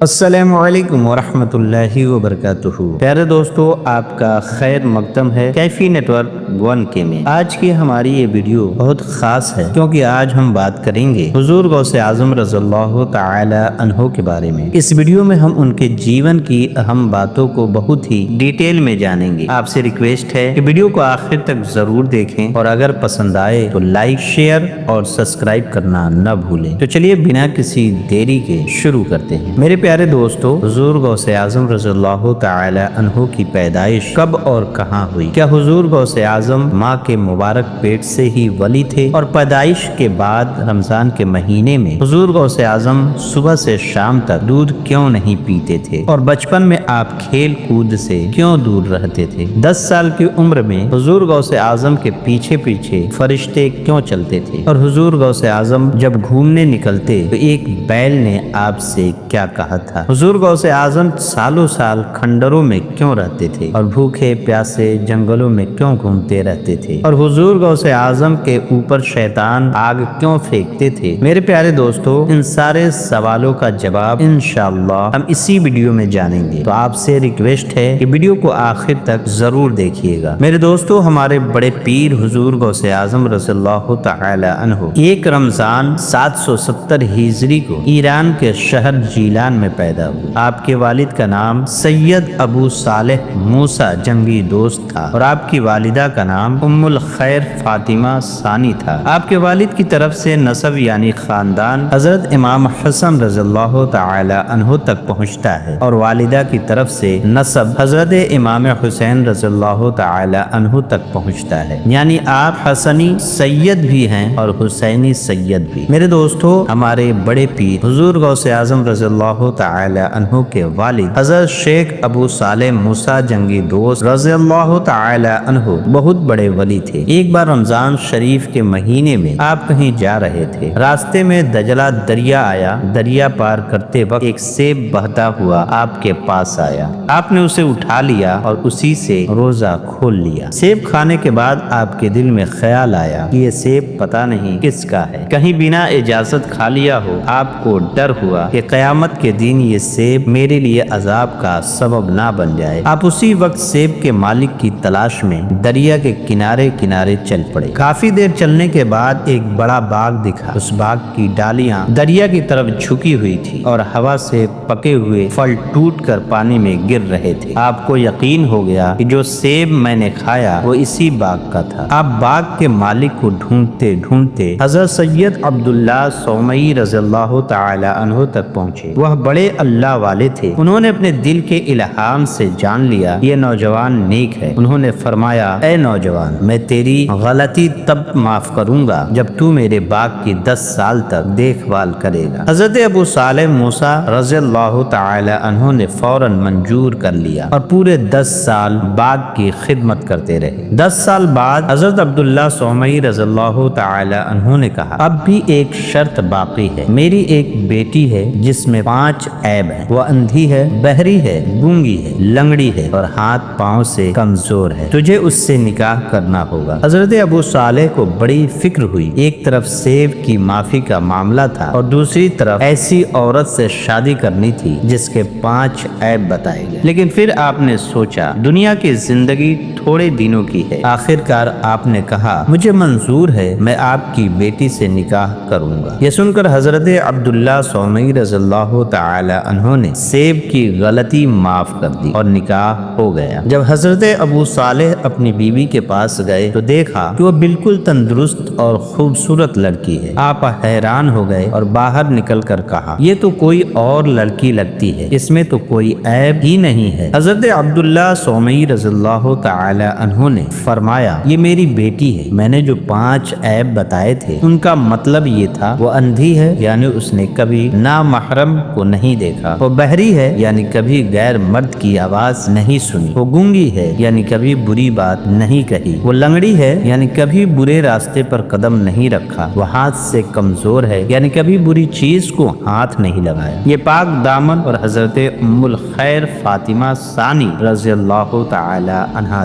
السلام علیکم ورحمۃ اللہ وبرکاتہ۔ پیارے دوستو، آپ کا خیر مقدم ہے کیفی نیٹ ورک 1K میں۔ آج کی ہماری یہ ویڈیو بہت خاص ہے کیونکہ آج ہم بات کریں گے حضور غوث اعظم رضی اللہ تعالی عنہ کے بارے میں۔ اس ویڈیو میں ہم ان کے جیون کی اہم باتوں کو بہت ہی ڈیٹیل میں جانیں گے۔ آپ سے ریکویسٹ ہے کہ ویڈیو کو آخر تک ضرور دیکھیں اور اگر پسند آئے تو لائک، شیئر اور سبسکرائب کرنا نہ بھولیں۔ تو چلیے بنا کسی دیری کے شروع کرتے ہیں۔ میرے پیارے دوستو، حضور غوث اعظم رضی اللہ تعالی عنہ کی پیدائش کب اور کہاں ہوئی؟ کیا حضور غوث اعظم ماں کے مبارک پیٹ سے ہی ولی تھے؟ اور پیدائش کے بعد رمضان کے مہینے میں حضور غوث اعظم صبح سے شام تک دودھ کیوں نہیں پیتے تھے؟ اور بچپن میں آپ کھیل کود سے کیوں دور رہتے تھے؟ 10 سال کی عمر میں حضور غوث اعظم کے پیچھے پیچھے فرشتے کیوں چلتے تھے؟ اور حضور غوث اعظم جب گھومنے نکلتے تو ایک بیل نے آپ سے کیا کہا تھا؟ حضور غوث اعظم سالوں سال کھنڈروں میں کیوں رہتے تھے اور بھوکے پیاسے جنگلوں میں کیوں گھومتے رہتے تھے؟ اور حضور غوث اعظم کے اوپر شیطان آگ کیوں پھینکتے تھے؟ میرے پیارے دوستو، ان سارے سوالوں کا جواب انشاءاللہ ہم اسی ویڈیو میں جانیں گے، تو آپ سے ریکویسٹ ہے کہ ویڈیو کو آخر تک ضرور دیکھیے گا۔ میرے دوستو، ہمارے بڑے پیر حضور غوث اعظم رضی اللہ تعالی عنہ 1 رمضان 770 ہجری کو ایران کے شہر جیلان میں پیدا ہوئے۔ آپ کے والد کا نام سید ابو صالح موسیٰ جنگی دوست تھا اور آپ کی والدہ کا نام ام الخیر فاطمہ ثانی تھا۔ آپ کے والد کی طرف سے نسب یعنی خاندان حضرت امام حسن رضی اللہ تعالی عنہ تک پہنچتا ہے اور والدہ کی طرف سے نسب حضرت امام حسین رضی اللہ تعالی عنہ تک پہنچتا ہے، یعنی آپ حسنی سید بھی ہیں اور حسینی سید بھی۔ میرے دوستو، ہمارے بڑے پیر حضور غوث اعظم رضی اللہ تعالی عنہ کے والد حضرت شیخ ابو صالح موسیٰ جنگی دوست رضی اللہ تعالی عنہ بہت بڑے ولی تھے۔ ایک بار رمضان شریف کے مہینے میں آپ کہیں جا رہے تھے، راستے میں دجلہ دریا آیا۔ دریا پار کرتے وقت ایک سیب بہتا ہوا آپ کے پاس آیا۔ آپ نے اسے اٹھا لیا اور اسی سے روزہ کھول لیا۔ سیب کھانے کے بعد آپ کے دل میں خیال آیا کہ یہ سیب پتہ نہیں کس کا ہے، کہیں بنا اجازت کھا لیا ہو۔ آپ کو ڈر ہوا کہ قیامت کے دن یہ سیب میرے لیے عذاب کا سبب نہ بن جائے۔ آپ اسی وقت سیب کے مالک کی تلاش میں دریا کے کنارے کنارے چل پڑے۔ کافی دیر چلنے کے بعد ایک بڑا باغ دکھا۔ اس باغ کی ڈالیاں دریا کی طرف جھکی ہوئی تھی اور ہوا سے پکے ہوئے پھل ٹوٹ کر پانی میں گر رہے تھے۔ آپ کو یقین ہو گیا کہ جو سیب میں نے کھایا وہ اسی باغ کا تھا۔ آپ باغ کے مالک کو ڈھونڈتے ڈھونڈتے حضرت سید عبداللہ سومئی رضی اللہ تعالی عنہ تک پہنچے۔ وہ بڑے اللہ والے تھے۔ انہوں نے اپنے دل کے الہام سے جان لیا یہ نوجوان نیک ہے۔ انہوں نے فرمایا، اے نوجوان، میں تیری غلطی تب معاف کروں گا جب تو میرے باغ کی 10 سال تک دیکھ بھال کرے گا۔ حضرت ابو صالح موسیٰ رضی اللہ تعالی عنہ نے فوراً منظور کر لیا اور پورے 10 سال باغ کی خدمت کرتے رہے۔ 10 سال بعد حضرت عبداللہ سومئی رضی اللہ تعالی عنہ نے کہا، اب بھی ایک شرط باقی ہے۔ میری ایک بیٹی ہے جس میں 5 عیب ہیں۔ وہ اندھی ہے، بہری ہے، گونگی ہے، لنگڑی ہے اور ہاتھ پاؤں سے کمزور ہے۔ تجھے اس سے نکاح کرنا ہوگا۔ حضرت ابو صالح کو بڑی فکر ہوئی۔ ایک طرف سیب کی معافی کا معاملہ تھا اور دوسری طرف ایسی عورت سے شادی کرنی تھی جس کے 5 عیب بتائے گئے۔ لیکن پھر آپ نے سوچا دنیا کی زندگی تھوڑے دنوں کی ہے۔ آخرکار آپ نے کہا، مجھے منظور ہے، میں آپ کی بیٹی سے نکاح کروں گا۔ یہ سن کر حضرت عبداللہ سومئی رضی اللہ تعالی عنہ نے سیب کی غلطی معاف کر دی اور نکاح ہو گیا۔ جب حضرت ابو صالح اپنی بیوی کے پاس گئے تو دیکھا کہ وہ بالکل تندرست اور خوبصورت لڑکی ہے۔ آپ حیران ہو گئے اور باہر نکل کر کہا، یہ تو کوئی اور لڑکی لگتی ہے، اس میں تو کوئی عیب ہی نہیں ہے۔ حضرت عبداللہ سومئی رضی اللہ تعالی عنہ نے فرمایا، یہ میری بیٹی ہے۔ میں نے جو 5 عیب بتائے تھے ان کا مطلب یہ تھا، وہ اندھی ہے یعنی اس نے کبھی نامحرم کو نہیں دیکھا، وہ بہری ہے یعنی کبھی غیر مرد کی آواز نہیں سنی، وہ گونگی ہے یعنی کبھی بری بات نہیں کہی، وہ لنگڑی ہے یعنی کبھی برے راستے پر قدم نہیں رکھا، وہ ہاتھ سے کمزور ہے یعنی کبھی بری چیز کو ہاتھ نہیں لگایا۔ یہ پاک دامن اور حضرت ام الخیر فاطمہ ثانی رضی اللہ تعالی عنہا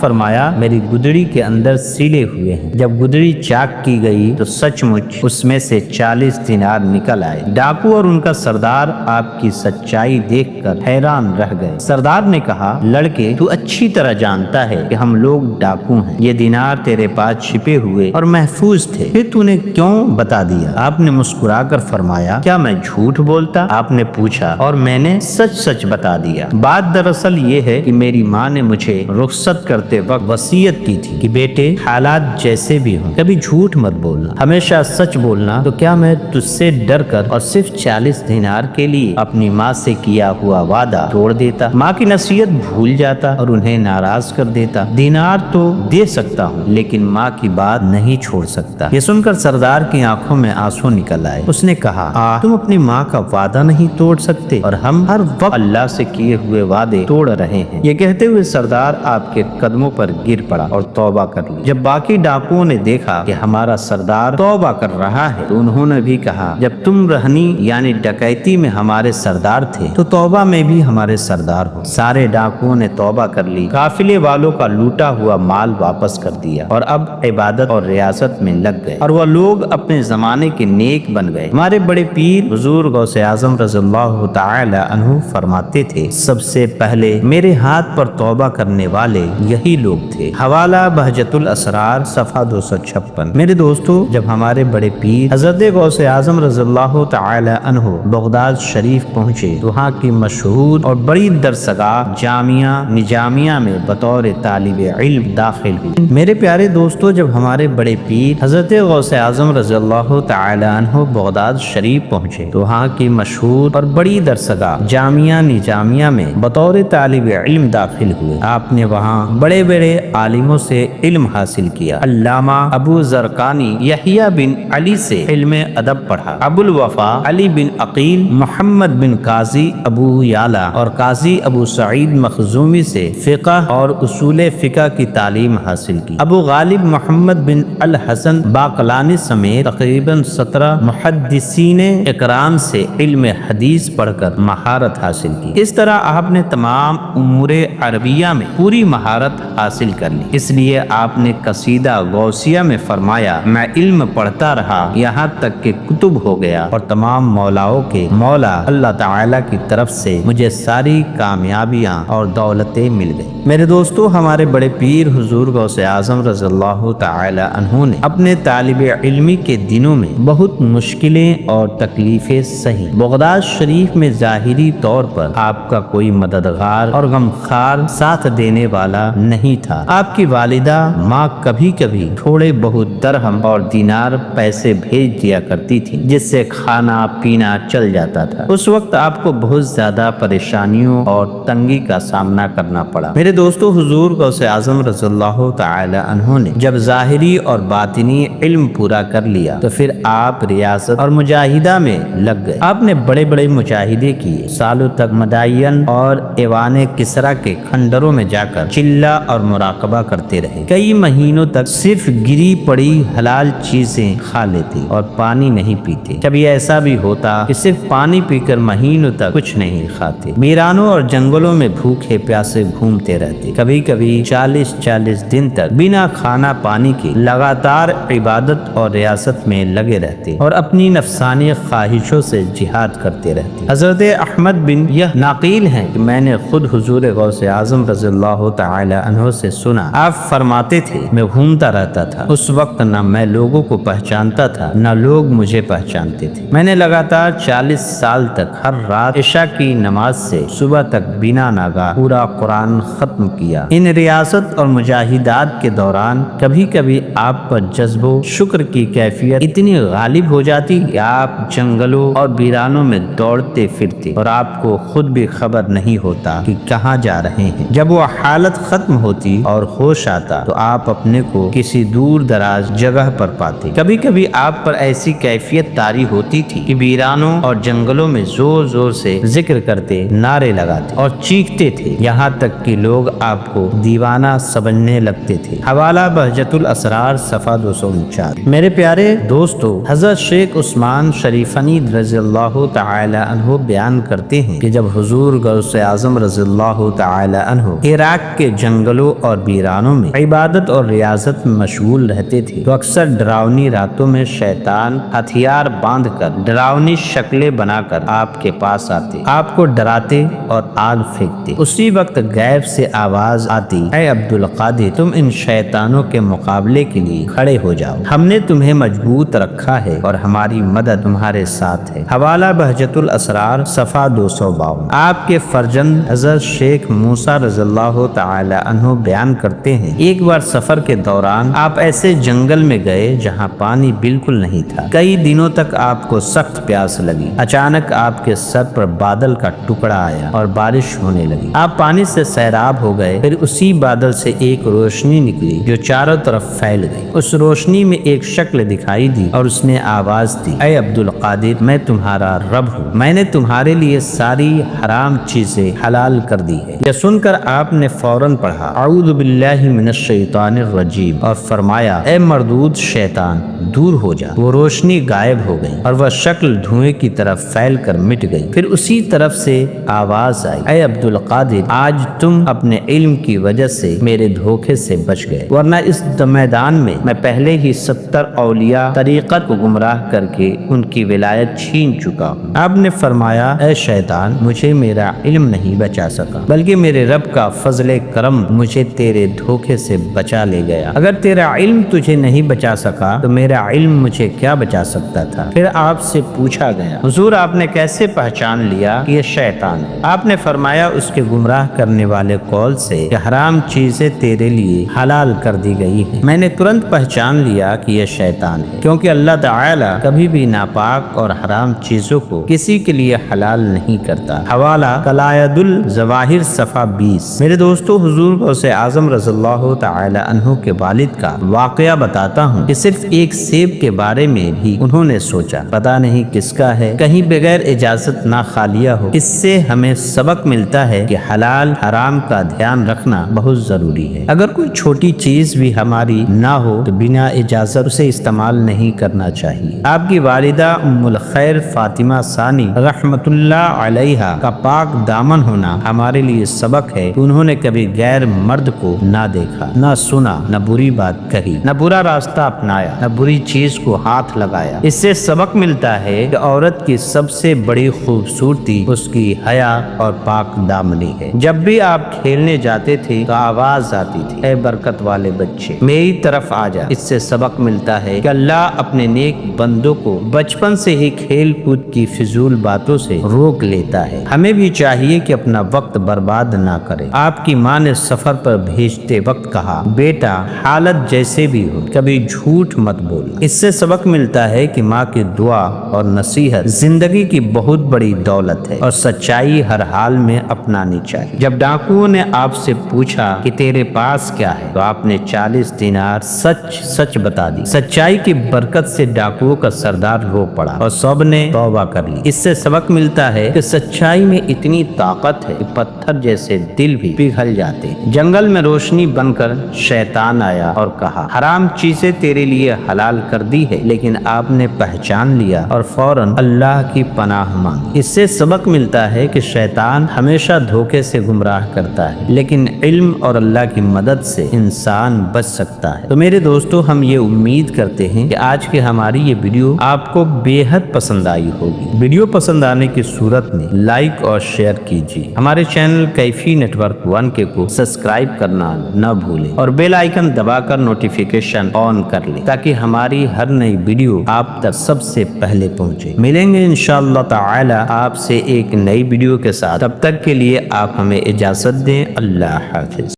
فرمایا میری گدڑی کے اندر سیلے ہوئے ہیں۔ جب گدڑی چاک کی گئی تو سچ مچ اس میں سے 40 دینار نکل آئے۔ ڈاکو اور ان کا سردار آپ کی سچائی دیکھ کر حیران رہ گئے۔ سردار نے کہا لڑکے تو اچھی طرح جانتا ہے کہ ہم لوگ ڈاکو ہیں، یہ دینار تیرے پاس چھپے ہوئے اور محفوظ تھے، پھر تو نے کیوں بتا دیا؟ آپ نے مسکرا کر فرمایا کیا میں جھوٹ بولتا؟ آپ نے پوچھا اور میں نے سچ سچ بتا دیا۔ بات دراصل یہ ہے کہ میری ماں نے مجھے رخصت کرتے وقت وصیت کی تھی کہ بیٹے حالات جیسے بھی ہوں کبھی جھوٹ مت بولنا، ہمیشہ سچ بولنا۔ تو کیا میں تجھ سے ڈر کر اور صرف 40 دینار کے لیے اپنی ماں سے کیا ہوا وعدہ توڑ دیتا، ماں کی نصیحت بھول جاتا اور انہیں ناراض کر دیتا؟ دینار تو دے سکتا ہوں لیکن ماں کی بات نہیں چھوڑ سکتا۔ یہ سن کر سردار کی آنکھوں میں آنسو نکل آئے۔ اس نے کہا تم اپنی ماں کا وعدہ نہیں توڑ سکتے اور ہم ہر وقت اللہ سے کیے ہوئے وعدے توڑ رہے ہیں۔ یہ کہتے ہوئے سردار آپ کے قدموں پر گر پڑا اور توبہ کر لی۔ جب باقی ڈاکوؤں نے دیکھا کہ ہمارا سردار توبہ کر رہا ہے تو انہوں نے بھی کہا جب تم رہنی یعنی ڈکیتی میں ہمارے سردار تھے تو توبہ میں بھی ہمارے سردار ہو۔ سارے ڈاکوؤں نے توبہ کر لی، قافلے والوں کا لوٹا ہوا مال واپس کر دیا اور اب عبادت اور ریاست میں لگ گئے اور وہ لوگ اپنے زمانے کے نیک بن گئے۔ ہمارے بڑے پیر حضور غوث اعظم رضی اللہ تعالی عنہ فرماتے تھے سب سے پہلے میرے ہاتھ پر توبہ کرنے والے یہی لوگ تھے۔ حوالہ بہجت الاسرار صفحہ 256۔ میرے دوستو جب ہمارے بڑے پیر حضرت غوث اعظم رضی اللہ تعالی عنہ بغداد شریف پہنچے تو وہاں کی مشہور اور بڑی درسگاہ جامعہ نجامیہ میں بطور طالب علم داخل ہوئی۔ میرے پیارے دوستو جب ہمارے بڑے پیر حضرت غوث اعظم رضی اللہ تعالی عنہ بغداد شریف پہنچے تو وہاں کی مشہور اور بڑی درسگاہ جامعہ نجامیہ میں بطور طالب علم داخل ہوئے۔ آپ نے وہاں بڑے بڑے عالموں سے علم حاصل کیا۔ علامہ ابو زرقانی یحییٰ بن علی سے علم ادب پڑھا، ابو الوفا علی بن عقیل محمد بن قاضی ابو یعلا اور قاضی ابو سعید مخزومی سے فقہ اور اصول فقہ کی تعلیم حاصل کی۔ ابو غالب محمد بن الحسن باقلانی سمیت تقریباً 17 محدثین اکرام سے علم حدیث پڑھ کر مہارت حاصل کی۔ اس طرح آپ نے تمام امور عربیہ میں پوری مہارت حاصل کر لی۔ اس لیے آپ نے قصیدہ غوثیہ میں فرمایا میں علم پڑھتا رہا یہاں تک کہ کتب ہو گیا اور تمام مولاؤں کے مولا اللہ تعالیٰ کی طرف سے مجھے ساری کامیابیاں اور دولتیں مل گئی۔ میرے دوستو ہمارے بڑے پیر حضور غوث اعظم رضی اللہ تعالی عنہ نے اپنے طالب علمی کے دنوں میں بہت مشکلیں اور تکلیفیں سہی۔ بغداد شریف میں ظاہری طور پر آپ کا کوئی مددگار اور غمخوار ساتھ دینے والا نہیں تھا۔ آپ کی والدہ ماں کبھی کبھی تھوڑے بہت درہم اور دینار پیسے بھیج دیا کرتی تھی جس سے کھانا پینا چل جاتا تھا۔ اس وقت آپ کو بہت زیادہ پریشانیوں اور تنگی کا سامنا کرنا پڑا۔ میرے دوستو حضور غوث اعظم رضی اللہ تعالی عنہ نے جب ظاہری اور باطنی علم پورا کر لیا تو پھر آپ ریاست اور مجاہدہ میں لگ گئے۔ آپ نے بڑے بڑے مجاہدے کیے، سالوں تک مدائن اور ایوان کسرا کے کھنڈروں میں جا کر چلہ اور مراقبہ کرتے رہے۔ کئی مہینوں تک صرف گری پڑی حلال چیزیں کھا لیتے اور پانی نہیں پیتے۔ کبھی ایسا بھی ہوتا کہ صرف پانی پی کر مہینوں تک کچھ نہیں کھاتے۔ ویرانوں اور جنگلوں میں بھوکے پیاسے گھومتے رہتے، کبھی کبھی 40 دن تک بنا کھانا پانی کے لگاتار عبادت اور ریاست میں لگے رہتے اور اپنی نفسانی خواہشوں سے جہاد کرتے رہتے۔ حضرت احمد بن یہ ناقیل ہیں کہ میں نے خود حضور غوث اعظم رضی اللہ تعالی عنہ سے سنا، آپ فرماتے تھے میں گھومتا رہتا تھا، اس وقت نہ میں لوگوں کو پہچانتا تھا نہ لوگ مجھے پہچانتے تھے۔ میں نے لگاتار 40 سال تک ہر رات عشاء کی نماز سے صبح تک بنا ناگا پورا قرآن ختم کیا۔ ان ریاست اور مجاہدات کے دوران کبھی کبھی آپ پر جذب و شکر کی کیفیت اتنی غالب ہو جاتی کہ آپ جنگلوں اور ویرانوں میں دوڑتے پھرتے اور آپ کو خود بھی خبر نہیں ہوتا کہ کہاں جا رہے ہیں۔ جب وہ حالت ختم ہوتی اور ہوش آتا تو آپ اپنے کو کسی دور دراز جگہ پر پاتے۔ کبھی کبھی آپ پر ایسی کیفیت طاری ہوتی تھی کہ ویرانوں اور جنگلوں میں زور زور سے ذکر کرتے، نعرے لگاتے اور چیختے تھے، یہاں تک کہ لوگ آپ کو دیوانہ سمجھنے لگتے تھے۔ حوالہ بہجت الاسرار صفحہ 249۔ میرے پیارے دوستو حضرت شیخ عثمان شریفنی رضی اللہ تعالی عنہ بیان کرتے ہیں کہ جب حضور غوث اعظم رضی اللہ تعالی عنہ عراق کے جنگلوں اور ویرانوں میں عبادت اور ریاضت میں مشغول رہتے تھے تو اکثر ڈراؤنی راتوں میں شیطان ہتھیار باندھ کر ڈراؤنی شکلیں بنا کر آپ کے پاس آتے، آپ کو ڈراتے اور آگ پھینکتے۔ اسی وقت غیب سے آواز آتی، اے عبد القادر، تم ان شیطانوں کے مقابلے کے لیے کھڑے ہو جاؤ، ہم نے تمہیں مضبوط رکھا ہے اور ہماری مدد تمہارے ساتھ ہے۔ حوالہ بہجت الاسرار صفحہ 252۔ آپ کے فرزند حضرت شیخ موسیٰ رضی اللہ تعالی عنہ بیان کرتے ہیں، ایک بار سفر کے دوران آپ ایسے جنگل میں گئے جہاں پانی بالکل نہیں تھا۔ کئی دنوں تک آپ کو سخت پیاس لگی۔ اچانک آپ کے سر پر بادل کا ٹکڑا آیا اور بارش ہونے لگی۔ آپ پانی سے سیراب ہو گئے۔ پھر اسی بادل سے ایک روشنی نکلی جو چاروں طرف پھیل گئی۔ اس روشنی میں ایک شکل دکھائی دی اور اس نے آواز دی، اے عبد القادر، میں تمہارا رب ہوں، میں نے تمہارے لیے ساری حرام چیزیں حلال کر دی ہے۔ یہ سن کر آپ نے فوراً پڑھا، اعوذ باللہ من الشیطان الرجیم، اور فرمایا، اے مردود شیطان، دور ہو جا۔ وہ روشنی غائب ہو گئی اور وہ شکل دھوئیں کی طرف پھیل کر مٹ گئی۔ پھر اسی طرف سے آواز آئی، اے عبد القادر، آج تم اپنے علم کی وجہ سے میرے دھوکے سے بچ گئے، ورنہ اس میدان میں پہلے ہی 70 اولیاء طریقت کو گمراہ کر کے ان کی ولایت چھین چکا ہوں۔ آپ نے فرمایا، اے شیطان، مجھے میرا علم نہیں بچا سکا، بلکہ میرے رب کا فضل کرم مجھے تیرے دھوکے سے بچا لے گیا۔ اگر تیرا علم تجھے نہیں بچا سکا تو میرا علم مجھے کیا بچا سکتا تھا؟ پھر آپ سے پوچھا گیا، حضور آپ نے کیسے پہچان لیا کہ یہ شیطان ہے؟ آپ نے فرمایا، اس کے گمراہ کرنے والے قول سے کہ حرام چیزیں تیرے لیے حلال کر دی گئی ہیں، میں نے ترنت پہچان لیا کہ یہ شیطان ہے، کیونکہ اللہ تعالی کبھی بھی ناپاک اور حرام چیزوں کو کسی کے لیے حلال نہیں کرتا۔ حوالہ قلائد الظواہر صفحہ 20۔ میرے دوستو، حضور غوث اعظم رضی اللہ تعالی عنہ کے والد کا واقعہ بتاتا ہوں کہ صرف ایک سیب کے بارے میں بھی انہوں نے سوچا، پتہ نہیں کس کا ہے، کہیں بغیر اجازت نہ کھا لیا ہو۔ اس سے ہمیں سبق ملتا ہے کہ حلال حرام کا دھیان رکھنا بہت ضروری ہے۔ اگر کوئی چھوٹی چیز بھی ہماری نہ ہو تو بنا اجازت اسے استعمال نہیں کرنا چاہیے۔ آپ کی والدہ ام الخیر فاطمہ ثانی رحمت اللہ علیہا کا پاک دامن ہونا ہمارے لیے سبق ہے کہ انہوں نے کبھی غیر مرد کو نہ دیکھا، نہ سنا، نہ بری بات کہی، نہ برا راستہ اپنایا، نہ بری چیز کو ہاتھ لگایا۔ اس سے سبق ملتا ہے کہ عورت کی سب سے بڑی خوبصورتی اس کی حیا اور پاک دامنی ہے۔ جب بھی آپ کھیلنے جاتے تھے تو آواز آتی تھی، اے برکت والے بچے، میری طرف آ جا۔ اس سے سبق ملتا ہے کہ اللہ اپنے نیک بندوں کو بچپن سے ہی کھیل کود کی فضول باتوں سے روک لیتا ہے۔ ہمیں بھی چاہیے کہ اپنا وقت برباد نہ کرے۔ آپ کی ماں نے سفر پر بھیجتے وقت کہا، بیٹا حالت جیسے بھی ہو کبھی جھوٹ مت بول۔ اس سے سبق ملتا ہے کہ ماں کی دعا اور نصیحت زندگی کی بہت بڑی دولت ہے اور سچائی ہر حال میں اپنانی چاہیے۔ جب ڈاکوؤں نے آپ سے پوچھا کہ تیرے پاس کیا ہے تو آپ نے 40 دینار سچ بتا دی۔ سچائی کی برکت سے ڈاکوؤں کا سردار رو پڑا اور سب نے توبہ کر لی۔ اس سے سبق ملتا ہے کہ سچائی میں اتنی طاقت ہے کہ پتھر جیسے دل بھی پگھل جاتے ہیں۔ جنگل میں روشنی بن کر شیطان آیا اور کہا، حرام چیزیں تیرے لیے حلال کر دی ہے، لیکن آپ نے پہچان لیا اور فوراً اللہ کی پناہ مانگی۔ اس سے سبق ملتا ہے کہ شیطان ہمیشہ دھوکے سے گمراہ کرتا ہے، لیکن علم اور اللہ کی مدد سے انسان بچ سکتا ہے۔ تو میرے دوستو، ہم یہ امید کرتے ہیں کہ آج کے ہماری یہ ویڈیو آپ کو بے حد پسند آئی ہوگی۔ ویڈیو پسند آنے کی صورت میں لائک اور شیئر کیجیے۔ ہمارے چینل کیفی نیٹ ورک 1 کے کو سبسکرائب کرنا نہ بھولیں اور بیل آئیکن دبا کر نوٹیفیکیشن آن کر لیں تاکہ ہماری ہر نئی ویڈیو آپ تک سب سے پہلے پہنچے۔ ملیں گے انشاءاللہ تعالی آپ سے ایک نئی ویڈیو کے ساتھ، تب تک کے لیے آپ ہمیں اجازت دیں۔ اللہ حافظ۔